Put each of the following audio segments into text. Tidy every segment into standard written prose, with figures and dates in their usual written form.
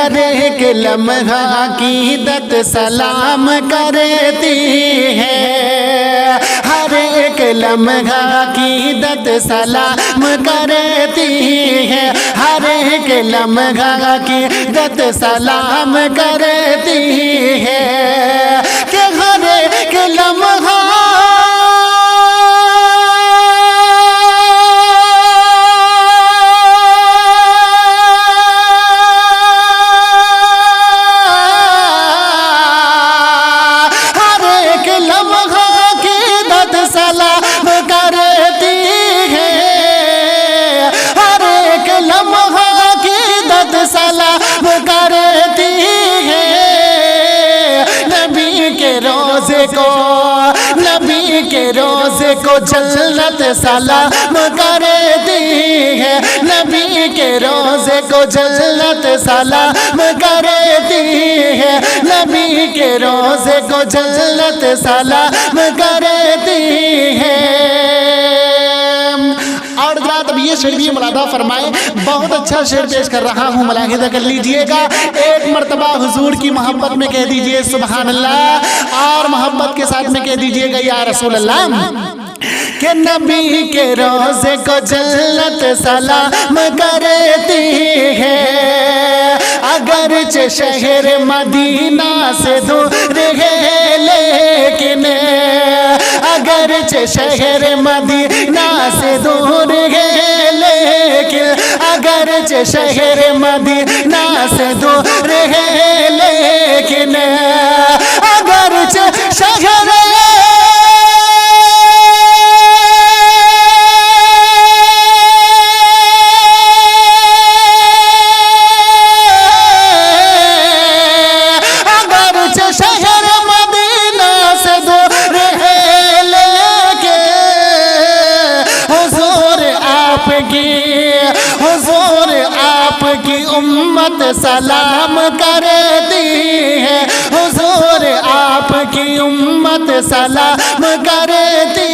ہر ایک لمحہ عقیدت سلام کرتی ہے، ہر ایک لمحہ عقیدت سلام کرتی ہے، ہر ایک لمحہ عقیدت سلام کرتی ہے، کہ ہر ایک لمحہ نبی کے روزے کو جنت سلام کرتی ہے، نبی کے روزے کو جنت سلام کرتی ہے، نبی کے روزے کو جنت سلام کرتی ہے۔ اور حضرات اب یہ شعر بھی ملاحظہ فرمائیں، بہت اچھا شعر پیش کر رہا ہوں، ملاحظہ کر لیجئے گا۔ ایک مرتبہ حضور کی محبت میں کہہ دیجئے سبحان اللہ، اور محبت کے ساتھ میں کہہ دیجئے گا یا رسول اللہ، کہ نبی کے روزے کو جنت سلام کرتی ہے، اگرچہ شہر مدینہ سے دور ہے لیکن، اگرچہ شہر مدینہ سے دور ہے لیکن، اگرچہ شہر مدینہ سے دور ہے لیکن، اگرچہ شہر امت سلام کرتی ہے، حضور آپ کی امت سلام کرتی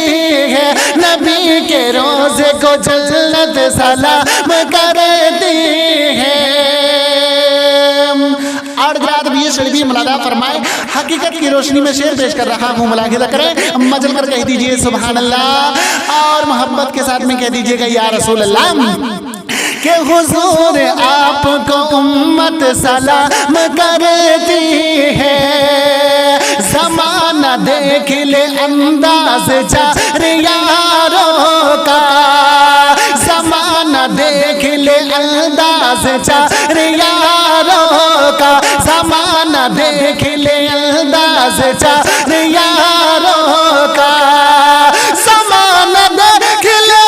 ہے، نبی کے روزے کو جنت سلام کرتی ہے۔ اور حضرات اب یہ شعر بھی ملاحظہ فرمائے، حقیقت کی روشنی میں شعر پیش کر رہا ہوں، ملاحظہ کریں، مجل کر کہہ دیجئے سبحان اللہ، اور محبت کے ساتھ میں کہہ دیجئے گا یا رسول اللہ، کہ حضور آپ کو امت سلام کرتی ہے، زمانہ دیکھ لے انداز چار یاروں کا، زمانہ دیکھ لے انداز چار یاروں کا، زمانہ دیکھ لے انداز چار یاروں کا، زمانہ دیکھ لے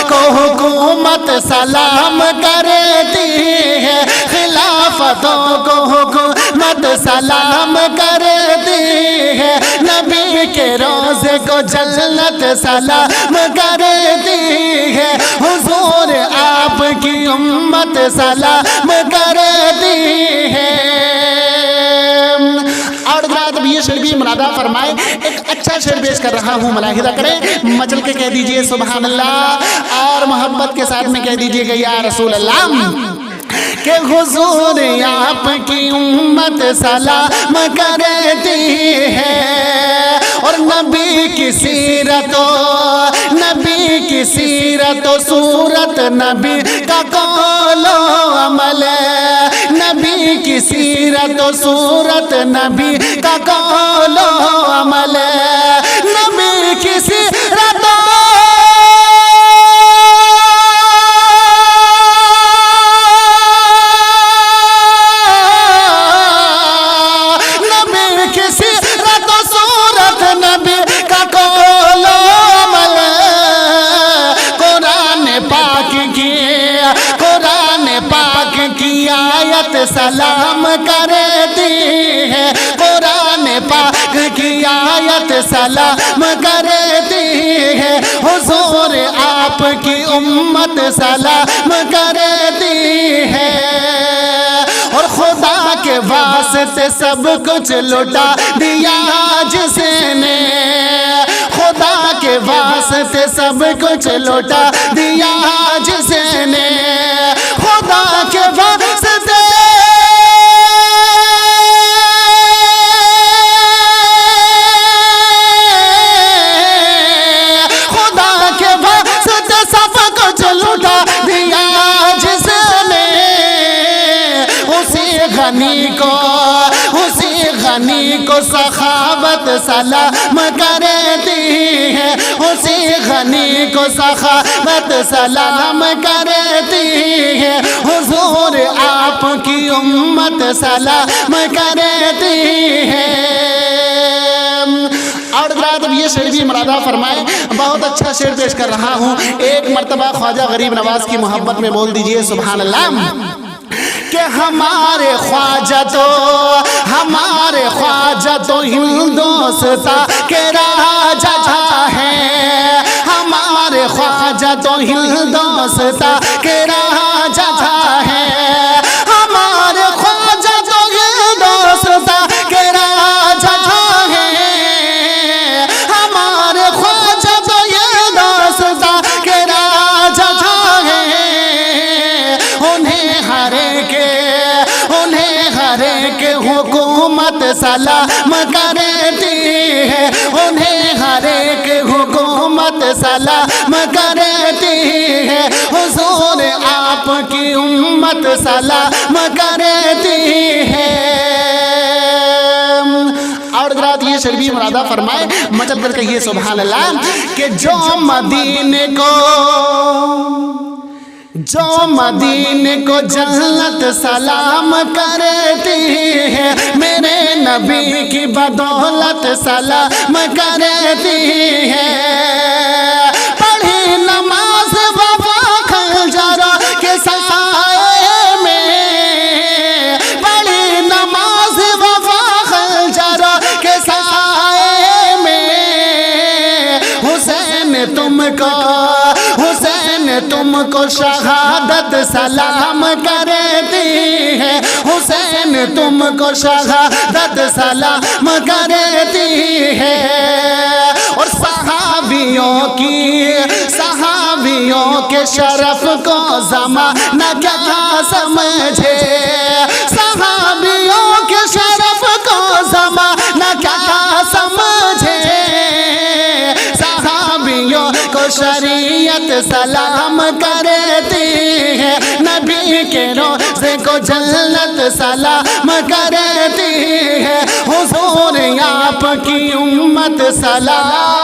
کو حکومت سلام کرتی ہے، خلافتوں کو حکومت سلام کرتی ہے، نبی کے روزے کو جنت سلام کرتی ہے، حضور آپ کی امت سلام کرتی ہے۔ اور حضرات اب یہ شعر بھی ملاحظہ فرمائے، ایک اچھا شعر پیش کر رہا ہوں، ملاحظہ کریں، مچل کے کہہ دیجئے سبحان اللہ، اور محبت کے ساتھ میں کہہ دیجئے گا یا رسول اللہ، کہ حضور آپ کی امت سلام کرتی ہے، اور نبی کی سیرت و صورت، نبی کا قول و عمل، نبی کی سیرت و صورت، نبی کا قول و عمل، نبی کی سیرت سلام کرتی ہے، قرآن پاک کی آیت سلام کرتی ہے، حضور امت سلام کرتی ہے، اور خدا کے واسطے سب کچھ لٹا دیا جس نے، خدا کے واسطے سب کچھ لٹا دیا جس نے، خدا کے واسطے اسی غنی کو سخاوت سلام کرتی ہے، اسی غنی کو سخاوت سلام کرتی ہے، حضور آپ کی امت سلام کرتی ہے۔ اور حضرات اب یہ شعر بھی مرادہ فرمائے، بہت اچھا شعر پیش کر رہا ہوں، ایک مرتبہ خواجہ غریب نواز کی محبت میں بول دیجئے سبحان اللہ کہ ہمارے خواجہ تو ہندوستاں کے راجا ہے، ہمارے خواجہ تو ہندوستاں کے راجا ہے، ہمارے خواجہ تو ہندوستاں کے راجا ہے، ہمارے خواجہ تو ہندوستاں کے راجا ہے، انہیں ہر ایک حکومت سلام کرتی ہے، انہیں ہر ایک حکومت سلام کرتی ہے، حضور آپ کی امت سلام کرتی ہے۔ اور حضرات یہ شعر بھی مرادہ فرمائے، مچل کر کہیے سبحان اللہ کہ جو مدینے کو جنت سلام کرتی ہے، میرے نبی کی بدولت سلام کرتی ہے، پڑھی نماز وفا خنجر کے سائے میں، پڑھی نماز وفا خنجر کے سائے میں، حسین تم کو شہادت سلام کرتی ہے، حسین تم کو شہادت سلام کرتی ہے، اور صحابیوں کے شرف کو زمانہ کیا سمجھے، صحابیوں کے شرف کو زمانہ کیا سمجھے، صحابیوں کو شریعت سلام کرتی ہے، نبی کے روضے کو جنت سلام کرتی ہے، حضور آپ کی امت سلام